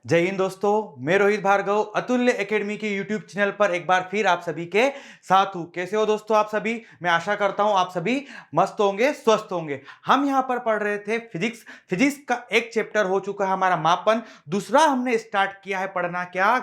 जय हिंद दोस्तों, मैं रोहित भार्गव अतुल्य एकेडमी के यूट्यूब चैनल पर एक बार फिर आप सभी के साथ हूं। कैसे हो दोस्तों आप सभी? मैं आशा करता हूं आप सभी मस्त होंगे, स्वस्थ होंगे। हम यहां पर पढ़ रहे थे फिजिक्स का एक चैप्टर हो चुका है हमारा मापन। दूसरा हमने स्टार्ट किया है पढ़ना, क्या?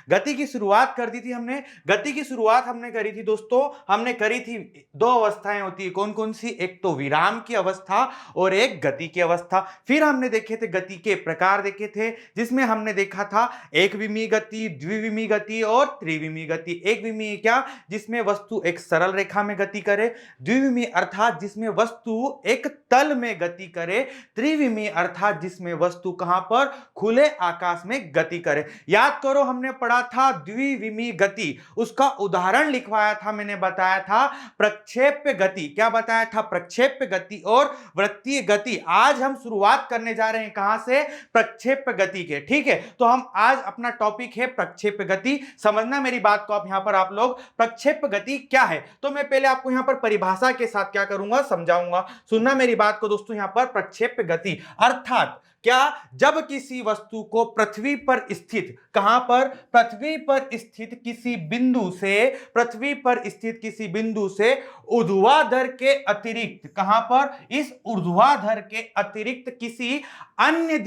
गति की शुरुआत कर दी थी हमने। गति की शुरुआत हमने करी थी दोस्तों, हमने करी थी दो अवस्थाएं होती है। कौन कौन सी? एक तो विराम की अवस्था और एक गति की अवस्था। फिर हमने देखे थे गति के प्रकार देखे थे, जिसमें हमने देखा था एक विमीय गति, द्विविमीय गति और त्रिविमीय गति। एक विमीय क्या? जिसमें वस्तु एक सरल रेखा में गति करे। द्विविमीय अर्थात जिसमें वस्तु एक तल में गति करे। त्रिविमीय अर्थात जिसमें वस्तु कहां पर? खुले आकाश में गति करे। याद करो, हमने पढ़ा था द्विविमीय गति, उसका उदाहरण लिखवाया था, मैंने बताया था प्रक्षेप्य गति। क्या बताया था? प्रक्षेप्य गति और वृत्तीय गति। आज हम शुरुआत करने जा रहे हैं कहां से? प्रक्षेप्य गति के। ठीक है, तो हम आज अपना टॉपिक है प्रक्षेप्य गति। समझना मेरी बात को आप लोग, प्रक्षेप्य गति क्या है? तो मैं पहले आपको यहां पर परिभाषा के साथ क्या करूंगा? समझाऊंगा। सुनना मेरी बात को दोस्तों। यहां पर प्रक्षेप्य गति अर्थात क्या? जब किसी वस्तु को पृथ्वी पर स्थित, कहां पर? पृथ्वी पर स्थित किसी बिंदु से ऊर्ध्वाधर के अतिरिक्त, कहां पर? इस ऊर्ध्वाधर के अतिरिक्त किसी अन्य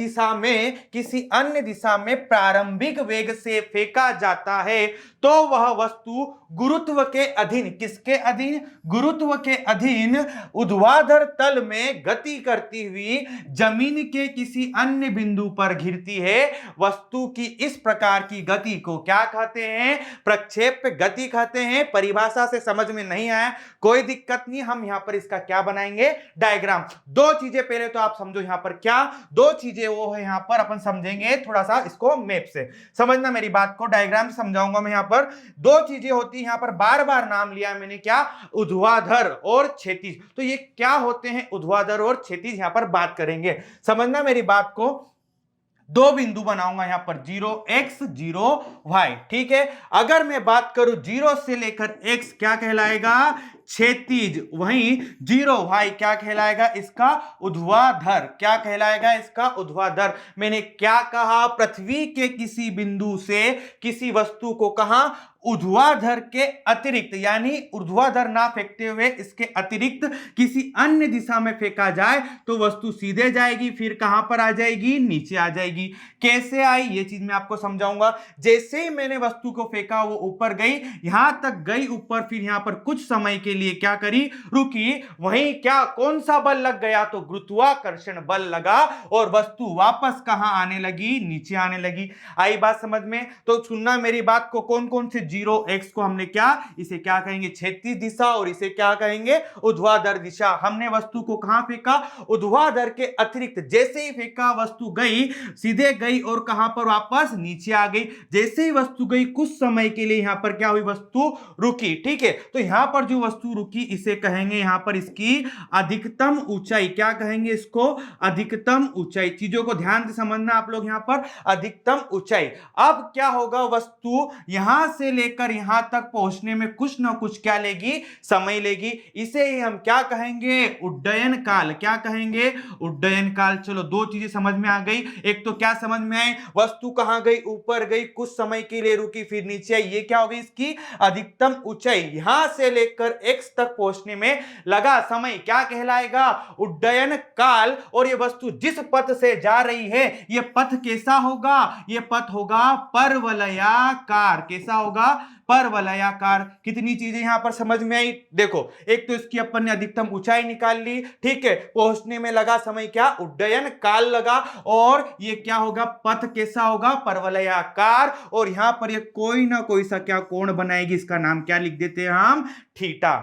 दिशा में प्रारंभिक वेग से फेंका जाता है, तो वह वस्तु गुरुत्व के अधीन, किसके अधीन? गुरुत्व के अधीन ऊर्ध्वाधर तल में गति करती हुई जमीन के किसी अन्य बिंदु पर गिरती है। वस्तु की इस प्रकार की गति को क्या कहते हैं? प्रक्षेप्य गति कहते हैं। परिभाषा से समझ में नहीं आया कोई दिक्कत नहीं, हम यहां पर इसका क्या बनाएंगे? डायग्राम। दो चीजें पहले तो आप समझो यहां पर, क्या दो चीजें वो है यहां पर अपन समझेंगे थोड़ा सा इसको मैप से। समझना मेरी बात को, डायग्राम से समझाऊंगा मैं। यहां पर दो चीजें होती है, यहां पर बार बार नाम लिया मैंने, क्या? ऊर्ध्वाधर और क्षैतिज। तो ये क्या होते हैं? ऊर्ध्वाधर और क्षैतिज यहां पर बात करेंगे। समझना मेरी बात को। दो बिंदु बनाऊंगा यहां पर, 0x 0y। ठीक है, अगर मैं बात करूं 0 से लेकर x क्या कहलाएगा? क्षैतिज। वहीं 0y क्या कहलाएगा? इसका ऊर्ध्वाधर। क्या कहलाएगा? इसका ऊर्ध्वाधर। मैंने क्या कहा? पृथ्वी के किसी बिंदु से किसी वस्तु को कहां? ऊर्ध्वाधर के अतिरिक्त, यानी ऊर्ध्वाधर ना फेंकते हुए इसके अतिरिक्त किसी अन्य दिशा में फेंका जाए तो वस्तु सीधे जाएगी, फिर कहां पर आ जाएगी? नीचे आ जाएगी। कैसे आई ये चीज मैं आपको समझाऊंगा। जैसे ही मैंने वस्तु को फेंका वो ऊपर गई, यहां तक गई ऊपर, फिर यहां पर कुछ समय के लिए क्या करी? रुकी। वहीं क्या, कौन सा बल लग गया? तो गुरुत्वाकर्षण बल लगा और वस्तु वापस कहां आने लगी? नीचे आने लगी। आई बात समझ में? तो सुनना मेरी बात को। कौन कौन से 0x को हमने क्या, इसे क्या कहेंगे? क्षैतिज दिशा, और इसे क्या कहेंगे? ऊर्ध्वाधर दिशा। हमने वस्तु को कहां फेंका? ऊर्ध्वाधर के अतिरिक्त। जैसे ही फेंका वस्तु गई, सीधे गई और कहां पर? वापस नीचे आ गई। जैसे ही वस्तु गई, कुछ समय के लिए यहां पर क्या हुई? वस्तु रुकी। ठीक है, तो यहां पर जो वस्तु रुकी इसे कहेंगे यहां पर इसकी अधिकतम ऊंचाई। क्या कहेंगे इसको? अधिकतम ऊंचाई। चीजों को ध्यान से समझना आप लोग, यहां पर अधिकतम ऊंचाई। अब क्या होगा? वस्तु यहां से लेकर यहां तक पहुंचने में कुछ ना कुछ क्या लेगी? समय लेगी। इसे ही हम क्या कहेंगे? उड्डयन काल। क्या कहेंगे? उड्डयन काल। चलो, दो चीजें समझ में आ गई। एक तो क्या समझ में आई? वस्तु कहां गई? ऊपर गई, कुछ समय के लिए रुकी, फिर नीचे आई। ये क्या होगी? इसकी अधिकतम ऊंचाई। यहां से लेकर x तक पहुंचने में लगा समय क्या कहलाएगा? उड्डयन काल। और ये वस्तु जिस पथ से जा रही है, ये पथ कैसा होगा? ये पथ होगा परवलयाकार। कैसा होगा? परवलयाकार। कितनी चीजें यहां पर समझ में आई? देखो, एक तो इसकी अपन ने अधिकतम ऊंचाई निकाल ली। ठीक है, पहुंचने में लगा समय क्या? उड्डयन काल लगा। और ये क्या होगा? पथ कैसा होगा? परवलयाकार। और यहां पर ये कोई ना कोई सा क्या कोण बनाएगी, इसका नाम क्या लिख देते हैं हम? थीटा।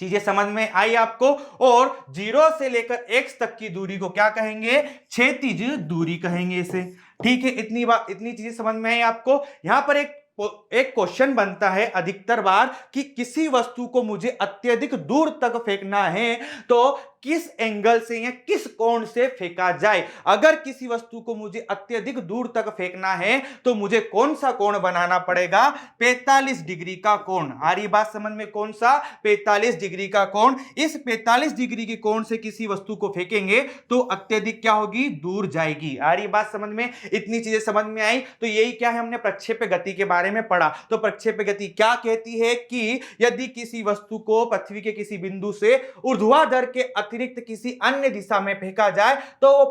चीजें समझ में आई आपको? और 0 से लेकर x तक की दूरी को क्या कहेंगे? क्षैतिज दूरी कहेंगे इसे। ठीक है, इतनी चीजें समझ में आई आपको? यहां पर एक क्वेश्चन बनता है अधिकतर बार कि किसी वस्तु को मुझे अत्यधिक दूर तक फेंकना है, तो किस एंगल से या किस कोण से फेंका जाए। अगर किसी वस्तु को मुझे अत्यधिक दूर तक फेंकना है तो मुझे कौन सा कोण बनाना पड़ेगा, 45 डिग्री का कोण। आ रही बात समझ में, कौन सा, 45 डिग्री का कोण। इस 45 डिग्री के कोण से किसी वस्तु को फेंकेंगे तो अत्यधिक क्या होगी, दूर जाएगी। आ रही बात समझ में, इतनी चीजें समझ में आई। तो यही क्या है, हमने प्रक्षेप्य गति के बारे में पढ़ा। तो प्रक्षेप्य गति क्या कहती है कि यदि किसी वस्तु को पृथ्वी के किसी बिंदु से ऊर्ध्वाधर के अतिरिक्त किसी अन्य दिशा में फेंका जाए तो वो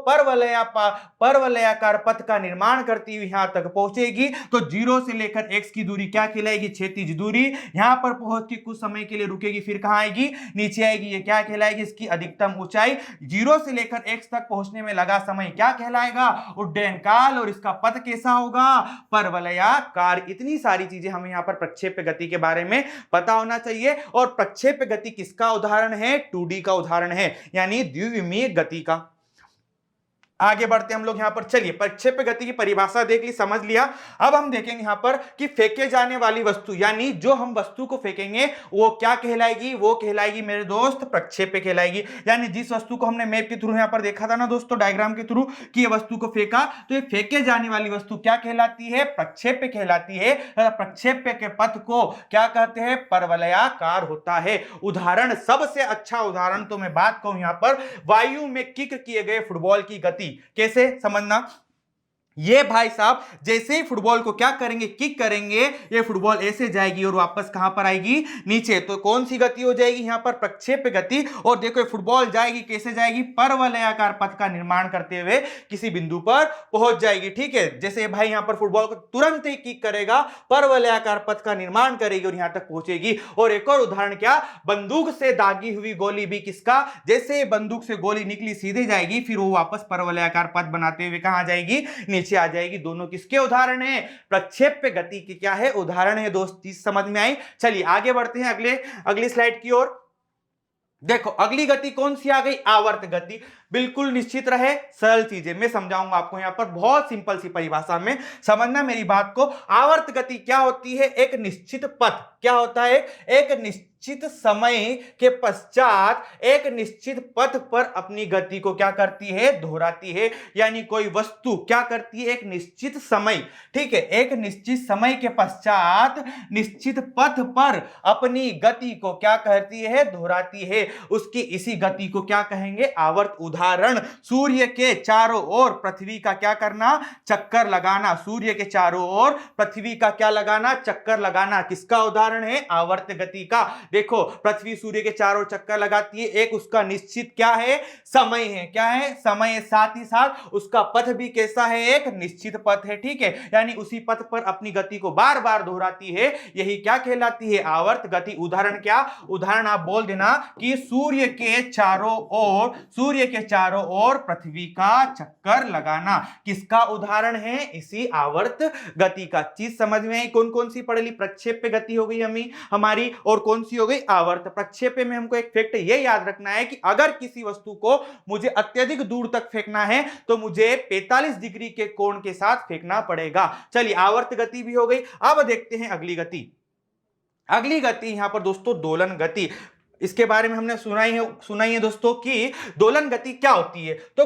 परवलयाकार पथ का निर्माण करती हुई यहां तक पहुंचेगी। तो 0 से लेकर x की दूरी क्या कहलाएगी, क्षैतिज दूरी। यहां पर पहुंच के कुछ समय के लिए रुकेगी, फिर कहां आएगी, नीचे आएगी। ये क्या कहलाएगी, इसकी अधिकतम ऊंचाई। 0 से लेकर x तक पहुंचने में लगा समय क्या कहलाएगा, उड्डयन काल। और इसका पथ कैसा होगा, परवलयाकार। इतनी सारी चीजें हमें यहां पर प्रक्षेप्य गति के बारे में पता होना चाहिए। और प्रक्षेप्य गति किसका उदाहरण है, 2D का उदाहरण है, यानी द्विविमीय गति का। आगे बढ़ते हम लोग यहां पर। चलिए, प्रक्षेप्य गति की परिभाषा देख ली, समझ लिया। अब हम देखेंगे यहां पर कि फेंके जाने वाली वस्तु, यानी जो हम वस्तु को फेंकेंगे वो क्या कहलाएगी, वो कहलाएगी मेरे दोस्त प्रक्षेप्य कहलाएगी। यानी जिस वस्तु को हमने मैप के थ्रू यहां पर देखा था ना दोस्तों, डायग्राम के थ्रू, कि ये वस्तु को फेंका, तो ये फेंके जाने वाली वस्तु क्या कहलाती है, प्रक्षेप्य कहलाती है। प्रक्षेप्य के पथ को क्या कहते हैं, परवलयाकार होता है। उदाहरण, सबसे अच्छा उदाहरण तो मैं बात कहूं यहां पर, वायु में किक किए गए फुटबॉल की गति। कैसे समझना, ये भाई साहब जैसे ही फुटबॉल को क्या करेंगे, किक करेंगे, ये फुटबॉल ऐसे जाएगी और वापस कहां पर आएगी, नीचे। तो कौन सी गति हो जाएगी यहां पर, प्रक्षेप्य गति। और देखो ये फुटबॉल जाएगी, कैसे जाएगी, परवलयाकार पथ का निर्माण करते हुए किसी बिंदु पर पहुंच जाएगी। ठीक है, जैसे भाई यहां पर फुटबॉल को तुरंत ही किक करेगा, परवलयाकार पथ का निर्माण करेगी और यहां तक पहुंचेगी। और एक और उदाहरण क्या, बंदूक से दागी हुई गोली भी किसका, जैसे बंदूक से गोली निकली सीधे जाएगी, फिर वो वापस परवलयाकार पथ बनाते हुए कहां जाएगी, नीचे आ जाएगी। दोनों किसके उदाहरण हैं, प्रक्षेप्य गति की क्या है, उदाहरण है दोस्त। चीज समझ में आई। चलिए आगे बढ़ते हैं अगली स्लाइड की ओर। देखो अगली गति कौन सी आ गई, आवर्त गति। बिल्कुल निश्चित रहे, सरल चीजें मैं समझाऊंगा आपको यहां पर, बहुत सिंपल सी परिभाषा में समझना मेरी बात को। आवर्त गति क्या होती है, एक निश्चित पथ, क्या होता है, एक निश्चित समय के पश्चात एक निश्चित पथ पर अपनी गति को क्या करती है, दोहराती है। यानी कोई वस्तु क्या करती है, एक निश्चित समय, ठीक है, एक निश्चित समय के पश्चात निश्चित पथ पर अपनी गति को क्या करती है, दोहराती है। उसकी इसी गति को क्या कहेंगे, आवर्त। उदाहरण, सूर्य के चारों ओर पृथ्वी का क्या करना, चक्कर लगाना। सूर्य के चारों ओर पृथ्वी का क्या लगाना, चक्कर लगाना, किसका उदाहरण है, आवर्त गति का। देखो पृथ्वी सूर्य के चारों चक्कर लगाती है, एक उसका निश्चित क्या है, समय है, क्या है, समय है। साथ ही साथ उसका पथ भी कैसा है, एक निश्चित पथ है। ठीक है, यानी उसी पथ पर अपनी गति को बार बार दोहराती है, यही क्या कहलाती है, आवर्त गति। उदाहरण क्या, उदाहरण आप बोल देना कि सूर्य के चारों ओर पृथ्वी का चक्कर लगाना, किसका उदाहरण है, इसी आवर्त गति का। चीज समझ में आई, कौन कौन सी पढ़ ली, प्रक्षेप्य गति हो गई हमारी, और कौन सी हो गई, आवर्त। प्रक्षेप्य में हमको एक फैक्ट ये याद रखना है कि अगर किसी वस्तु को मुझे अत्यधिक दूर तक फेंकना है तो मुझे 45 डिग्री के कोण के साथ फेंकना पड़ेगा। चलिए आवर्त गति भी हो गई। अब देखते हैं अगली गति। अगली गति यहां पर दोस्तों दोलन गति। इसके बारे में हमने सुनाई है दोस्तों कि दोलन गति क्या होती है। तो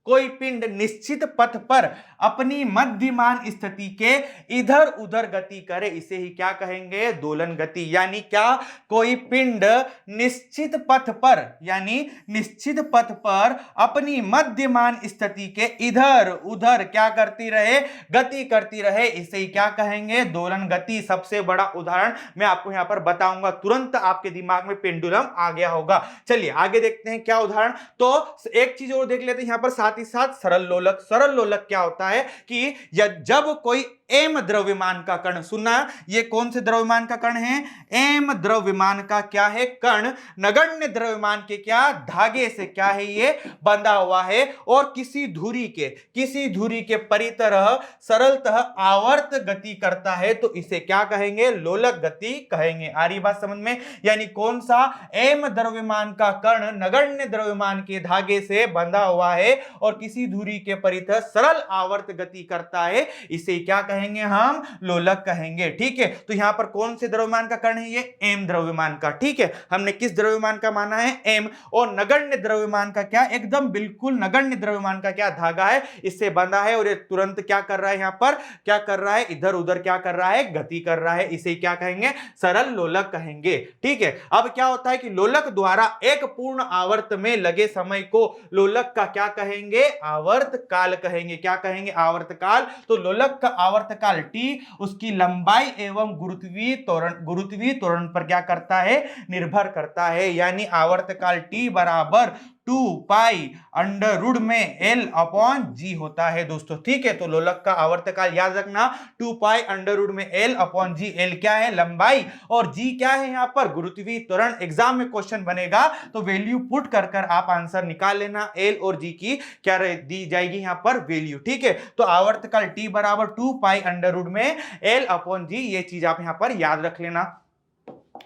कोई पिंड निश्चित पथ पर अपनी मध्यमान स्थिति के इधर उधर गति करे, इसे ही क्या कहेंगे, दोलन गति। यानी क्या, कोई पिंड निश्चित पथ पर, यानी निश्चित पथ पर अपनी मध्यमान स्थिति के इधर उधर क्या करती रहे, गति करती रहे, इसे ही क्या कहेंगे, दोलन गति। सबसे बड़ा उदाहरण मैं आपको यहां पर बताऊंगा, तुरंत आपके दिमाग में पेंडुलम आ गया होगा। चलिए आगे देखते हैं क्या उदाहरण। तो एक चीज और देख लेते हैं यहां पर, साथ ही साथ सरल लोलक। सरल लोलक क्या होता है कि जब कोई एम द्रव्यमान का कण, सुनना, ये कौन से द्रव्यमान का कण है, एम द्रव्यमान का क्या है, कण नगण्य द्रव्यमान के क्या, धागे से क्या है, ये बंधा हुआ है, और किसी धुरी के परितरह सरलतः आवर्त गति करता है, तो इसे क्या कहेंगे, लोलक गति कहेंगे। आ रही बात समझ में। यानी कौन सा, एम द्रव्यमान का कण नगण्य द्रव्यमान के धागे से बंधा हुआ है और किसी धुरी के परितः सरल आवर्त गति करता है, इसे क्या कहेंगे हम? लोलक कहेंगे। ठीक है, तो यहां पर कौन से द्रव्यमान का कण है? ये m द्रव्यमान का। ठीक है, हमने किस द्रव्यमान का माना है? m। और नगण्य द्रव्यमान का क्या? एकदम बिल्कुल नगण्य द्रव्यमान का क्या? धागा है, इससे बंधा है और ये तुरंत क्या कर रहा है? यहां पर क्या कर रहा है? इधर उधर क्या कर रहा है? गति कर रहा है, इसे क्या कहेंगे? सरल लोलक कहेंगे। ठीक है, अब क्या होता है कि लोलक द्वारा एक पूर्ण आवर्त में लगे समय को लोलक का क्या कहेंगे? आवर्त काल कहेंगे। क्या कहेंगे? आवर्त काल। तो लोलक का आवर्त काल t उसकी लंबाई एवं गुरुत्वीय त्वरण पर क्या करता है? निर्भर करता है। यानी आवर्त काल t बराबर 2 पाई अंडर रूट में L अपॉन G होता है दोस्तों। ठीक है, तो लोलक का आवर्तकाल याद रखना 2 पाई अंडर रूट में L अपॉन G। L क्या है? लंबाई, और G क्या है? यहां पर गुरुत्वीय त्वरण। एग्जाम में क्वेश्चन बनेगा तो वैल्यू पुट कर आप आंसर निकाल लेना। L और G की क्या दी जाएगी यहां पर? वैल्यू। ठीक है, तो आवर्तकाल T बराबर 2 पाई अंडर रूट में L अपॉन G, ये चीज आप यहां पर याद रख लेना।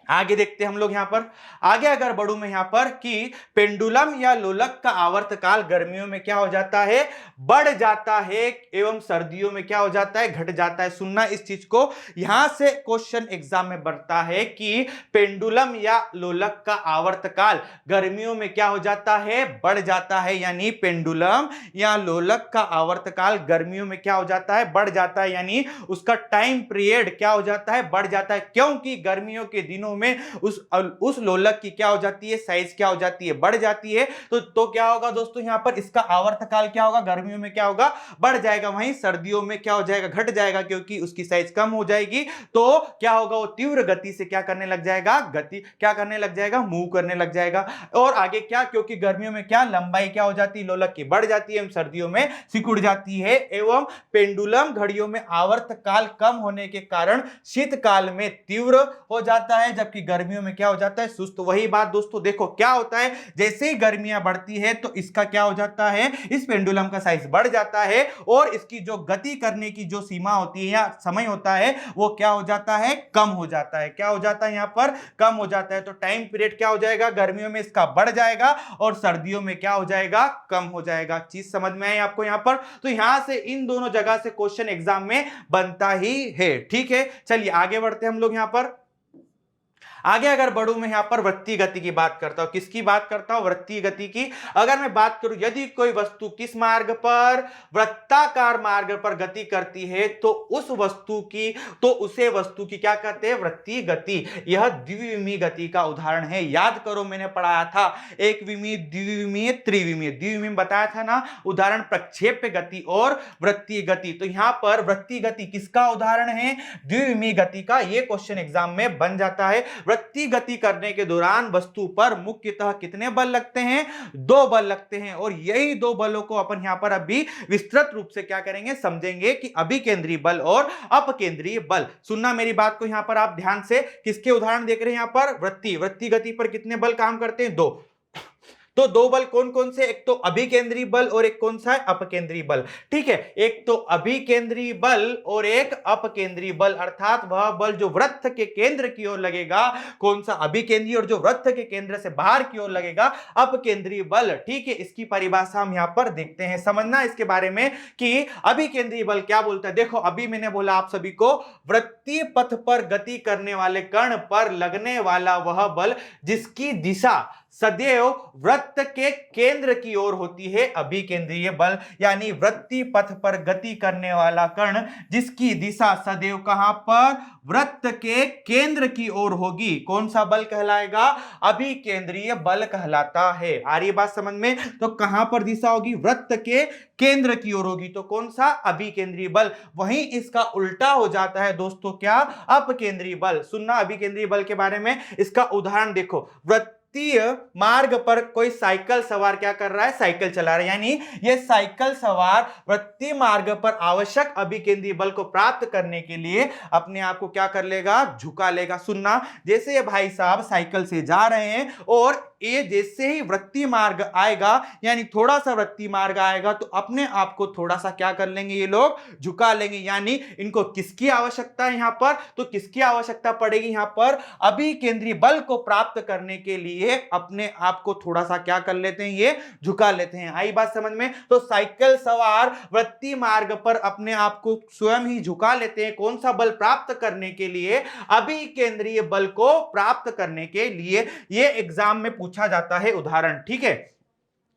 आगे देखते हैं हम लोग यहां पर। आगे अगर बढ़ूं मैं यहां पर कि पेंडुलम या लोलक का आवर्तकाल गर्मियों में क्या हो जाता है? बढ़ जाता है, एवं सर्दियों में क्या हो जाता है? घट जाता है। सुनना इस चीज को, यहां से क्वेश्चन एग्जाम में बढ़ता है कि पेंडुलम या लोलक का आवर्तकाल गर्मियों में क्या हो जाता है? बढ़ जाता है। यानी पेंडुलम या लोलक का आवर्तकाल गर्मियों में क्या हो जाता है? बढ़ जाता है। यानी उसका टाइम पीरियड क्या हो जाता है? बढ़ जाता है, क्योंकि गर्मियों के दिनों में उस लोलक की क्या हो जाती है? साइज क्या हो जाती है? बढ़ जाती है। तो क्या होगा दोस्तों यहां पर? इसका आवर्तकाल क्या होगा? गर्मियों में क्या होगा? बढ़ जाएगा। वहीं सर्दियों में क्या हो जाएगा? घट जाएगा, क्योंकि उसकी साइज कम हो जाएगी। तो क्या होगा? वो तीव्र गति से क्या करने लग जाएगा? क्या करने लग जाएगा? मूव करने लग जाएगा। और आगे क्या? क्योंकि गर्मियों में क्या लंबाई क्या हो जाती है? लोलक की बढ़ जाती है, सर्दियों में सिकुड़ जाती है। एवं पेंडुलम घड़ियों में आवर्तकाल कम होने के कारण शीतकाल में तीव्र हो जाता है, जबकि गर्मियों में क्या हो जाता है? सुस्त। वही बात दोस्तों, देखो क्या होता है, जैसे ही गर्मियां बढ़ती है तो इसका क्या हो जाता है? इस पेंडुलम का साइज बढ़ जाता है, और इसकी जो गति करने की जो सीमा होती है या समय होता है वो क्या हो जाता है? कम हो जाता है। क्या हो जाता है? यहां पर कम हो जाता है। तो टाइम पीरियड क्या हो जाएगा? गर्मियों में इसका बढ़ जाएगा और सर्दियों में क्या हो जाएगा? कम हो जाएगा। चीज समझ में आई आपको यहां पर? तो यहां से इन दोनों जगह से क्वेश्चन एग्जाम में बनता ही है। ठीक है, चलिए आगे बढ़ते हैं हम लोग यहां पर। आगे अगर बढ़ूं मैं यहां पर वृत्तीय गति की बात करता हूं। किसकी बात करता हूं? वृत्तीय गति की। अगर मैं बात करूं, यदि कोई वस्तु किस मार्ग पर? वृत्ताकार मार्ग पर गति करती है तो उसे वस्तु की क्या कहते हैं? वृत्तीय गति। यह द्विविमीय गति का उदाहरण है। याद करो, मैंने पढ़ाया था एक विमीय, द्विविमीय, त्रिविमीय। द्विविमीय बताया था ना, उदाहरण प्रक्षेप्य गति और वृत्तीय गति। तो यहां पर वृत्तीय गति किसका उदाहरण है? द्विविमीय गति का। यह क्वेश्चन एग्जाम में बन जाता है। वृत्तीय गति करने के दौरान वस्तु पर मुख्यतः कितने बल लगते हैं? 2 बल लगते हैं, और यही 2 बलों को अपन यहां पर अभी विस्तृत रूप से क्या करेंगे? समझेंगे कि अभिकेंद्रीय बल और अपकेंद्रीय बल। सुनना मेरी बात को, यहां पर आप ध्यान से किसके उदाहरण देख रहे हैं? यहां पर वृत्तीय गति पर कितने बल काम करते हैं? 2। तो 2 बल कौन कौन से? एक तो अभिकेंद्रीय बल और एक कौन सा है? अपकेंद्रीय बल। ठीक है, एक तो अभिकेंद्रीय बल और एक अपकेंद्रीय बल, अर्थात वह बल जो वृत्त के केंद्र की ओर लगेगा, कौन सा? अभिकेंद्रीय, और जो वृत्त के केंद्र से बाहर की ओर लगेगा, अपकेंद्रीय बल। ठीक है, इसकी परिभाषा हम यहां पर देखते हैं। समझना इसके बारे में कि अभिकेंद्रीय बल क्या बोलता है। देखो, अभी मैंने बोला आप सभी को, वृत्तीय पथ पर गति करने वाले कण पर लगने वाला वह बल जिसकी दिशा सदैव वृत्त के केंद्र की ओर होती है, अभिकेंद्रीय बल। यानी वृत्तीय पथ पर गति करने वाला कण जिसकी दिशा सदैव कहां पर? वृत्त के केंद्र की ओर होगी, कौन सा बल कहलाएगा? अभिकेंद्रीय बल कहलाता है। आ रही बात समझ में? तो कहां पर दिशा होगी? वृत्त के केंद्र की ओर होगी, तो कौन सा? अभिकेंद्रीय बल। वहीं इसका उल्टा हो जाता है दोस्तों, क्या? अपकेंद्रीय बल। सुनना अभिकेंद्रीय बल के बारे में। इसका उदाहरण देखो, वृत्तीय मार्ग पर कोई साइकिल सवार क्या कर रहा है? साइकिल चला रहा है। यानी ये साइकिल सवार वृत्तीय मार्ग पर आवश्यक अभिकेंद्रीय बल को प्राप्त करने के लिए अपने आप को क्या कर लेगा? झुका लेगा। सुनना, जैसे ये भाई साहब साइकिल से जा रहे हैं और ये जैसे ही वृत्तीय मार्ग आएगा, यानी थोड़ा सा वृत्तीय मार्ग आएगा, तो अपने आप को थोड़ा सा क्या कर लेंगे? ये लोग झुका लेंगे। यानी इनको किसकी आवश्यकता है यहां पर? तो किसकी आवश्यकता पड़ेगी यहां पर? अभिकेंद्रीय बल को प्राप्त करने के लिए ये अपने आप को थोड़ा सा क्या कर लेते हैं, ये झुका लेते हैं। आई बात समझ में? तो साइकिल सवार वृत्तीय मार्ग पर अपने आप को स्वयं ही झुका लेते हैं। कौन सा बल प्राप्त करने के लिए? अभिकेंद्रीय बल को प्राप्त करने के लिए। ये एग्जाम में पूछा जाता है उदाहरण। ठीक है,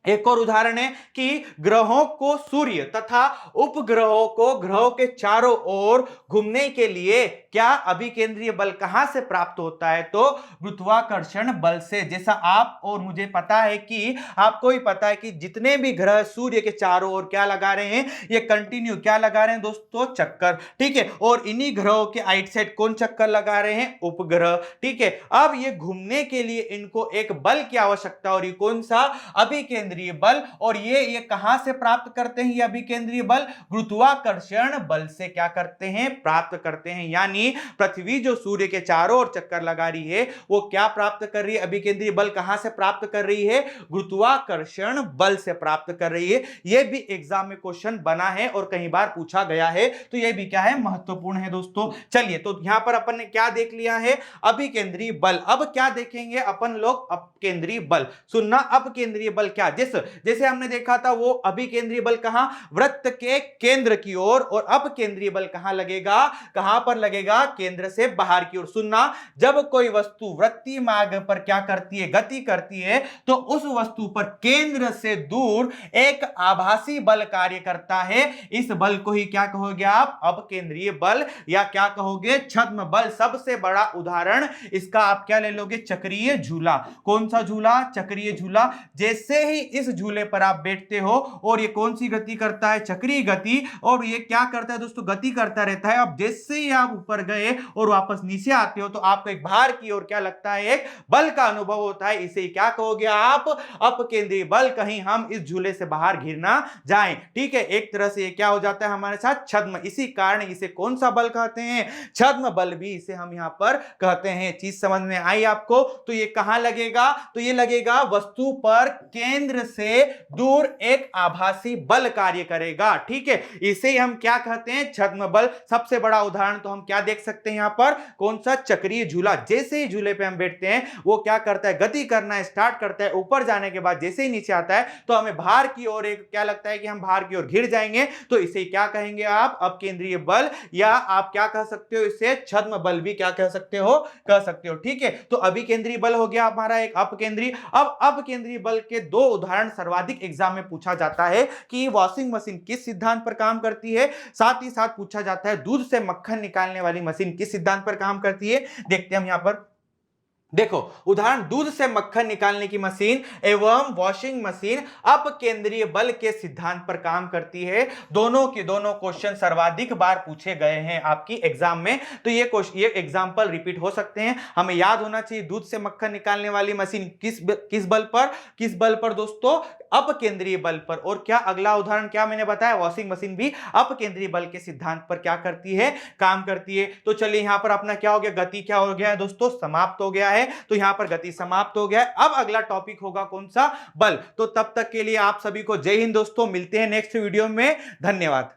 एक और उदाहरण है कि ग्रहों को सूर्य तथा उपग्रहों को ग्रहों के चारों ओर घूमने के लिए क्या अभिकेंद्रीय बल कहां से प्राप्त होता है? तो गुरुत्वाकर्षण बल से। जैसा आप और मुझे पता है कि आपको ही पता है कि जितने भी ग्रह सूर्य के चारों ओर क्या लगा रहे हैं, ये कंटिन्यू क्या लगा रहे हैं दोस्तों? चक्कर। ठीक है, और इन्हीं ग्रहों के आइट साइड कौन चक्कर लगा रहे हैं? उपग्रह। ठीक है, अब ये घूमने के लिए इनको एक बल की आवश्यकता, और ये कौन सा? अभिकेंद्रीय बल। और ये कहां से प्राप्त करते हैं? ये अभिकेंद्रीय बल गुरुत्वाकर्षण बल से क्या करते हैं? प्राप्त करते हैं। यानी पृथ्वी जो सूर्य के चारों ओर चक्कर लगा रही है, वो क्या प्राप्त कर रही है? अभिकेंद्रीय बल कहां से प्राप्त कर रही है? गुरुत्वाकर्षण बल से प्राप्त कर रही है। यह भी एग्जाम में क्वेश्चन बना है और कई बार पूछा गया है, तो यह भी क्या है? महत्वपूर्ण है दोस्तों। चलिए, तो यहां पर अपन ने क्या देख लिया है? अभिकेंद्रीय बल। अब क्या देखेंगे अपन लोग? अपकेंद्रीय बल। सुनना, अपकेंद्रीय बल क्या? जैसे हमने देखा था वो अभिकेंद्रीय बल कहां? वृत्त के केंद्र की ओर। और अपकेंद्रीय बल कहां लगेगा? कहां पर लगेगा? केंद्र से बाहर की ओर। सुनना, जब कोई वस्तु वृत्तीय मार्ग पर क्या करती है? गति करती है, तो उस वस्तु पर केंद्र से दूर एक आभासी बल कार्य करता है। इस बल को ही क्या कहोगे आप? अपकेंद्रीय बल, या क्या कहोगे? छद्म बल। सबसे बड़ा उदाहरण इसका आप क्या ले लोगे? चक्रीय झूला। कौन सा झूला? चक्रीय झूला। जैसे ही इस झूले पर आप बैठते हो और ये कौन सी गति करता है? चक्रीय गति। और ये क्या करता है दोस्तों? गति करता रहता है। अब जैसे ही आप ऊपर गए और वापस नीचे आते हो, तो आपको एक बाहर की ओर क्या लगता है? एक बल का अनुभव होता है। इसे क्या कहोगे आप? अपकेंद्रीय बल। कहीं हम इस झूले से बाहर गिर ना जाएं। ठीक है, एक तरह से ये क्या हो जाता है हमारे साथ? छद्म। इसी कारण इसे कौन सा बल कहते हैं? छद्म बल भी इसे हम यहां पर कहते हैं। चीज समझ में आई आपको? तो ये कहां लगेगा? तो ये लगेगा वस्तु पर केंद्र से दूर एक आभासी बल कार्य करेगा। ठीक है, इसे हम क्या कहते हैं? छद्म बल। सबसे बड़ा उदाहरण तो हम क्या देख सकते हैं यहां पर? कौन सा? चक्रीय झूला। जैसे ही झूले पे हम बैठते हैं, वो क्या करता है? गति करना स्टार्ट करता है। ऊपर जाने के बाद जैसे ही नीचे आता है, तो हमें बाहर की ओर एक क्या लगता है कि हम बाहर की ओर घिर जाएंगे। तो इसे क्या कहेंगे आप? अपकेंद्रीय बल, या आप क्या कह सकते हो? इसे छद्म बल भी क्या कह सकते हो? कह सकते हो। ठीक है, तो अभिकेंद्रीय बल हो गया हमारा एक अपकेंद्रीय। अब अपकेंद्रीय बल के दो उदाहरण सर्वाधिक एग्जाम में पूछा जाता है कि वॉशिंग मशीन किस सिद्धांत पर काम करती है। साथ ही साथ पूछा जाता है दूध से मक्खन निकालने वाली मशीन किस सिद्धांत पर काम करती है। देखते हैं हम यहां पर। देखो उदाहरण, दूध से मक्खन निकालने की मशीन एवं वॉशिंग मशीन अपकेंद्रीय बल के सिद्धांत पर काम करती है। दोनों के दोनों क्वेश्चन सर्वाधिक बार पूछे गए हैं आपकी एग्जाम में। तो ये एग्जांपल रिपीट हो सकते हैं। हमें याद होना चाहिए, दूध से मक्खन निकालने वाली मशीन किस बल पर दोस्तों? अपकेंद्रीय बल पर। और क्या अगला उदाहरण क्या मैंने बताया? वॉशिंग मशीन भी अपकेंद्रीय बल के सिद्धांत पर क्या करती है? काम करती है। तो चलिए यहां पर अपना क्या हो गया? गति क्या हो गया है दोस्तों? समाप्त हो गया है। तो यहां पर गति समाप्त हो गया है। अब अगला टॉपिक होगा कौन सा? बल। तो तब तक के लिए आप सभी को जय हिंद दोस्तों। मिलते हैं नेक्स्ट वीडियो में। धन्यवाद।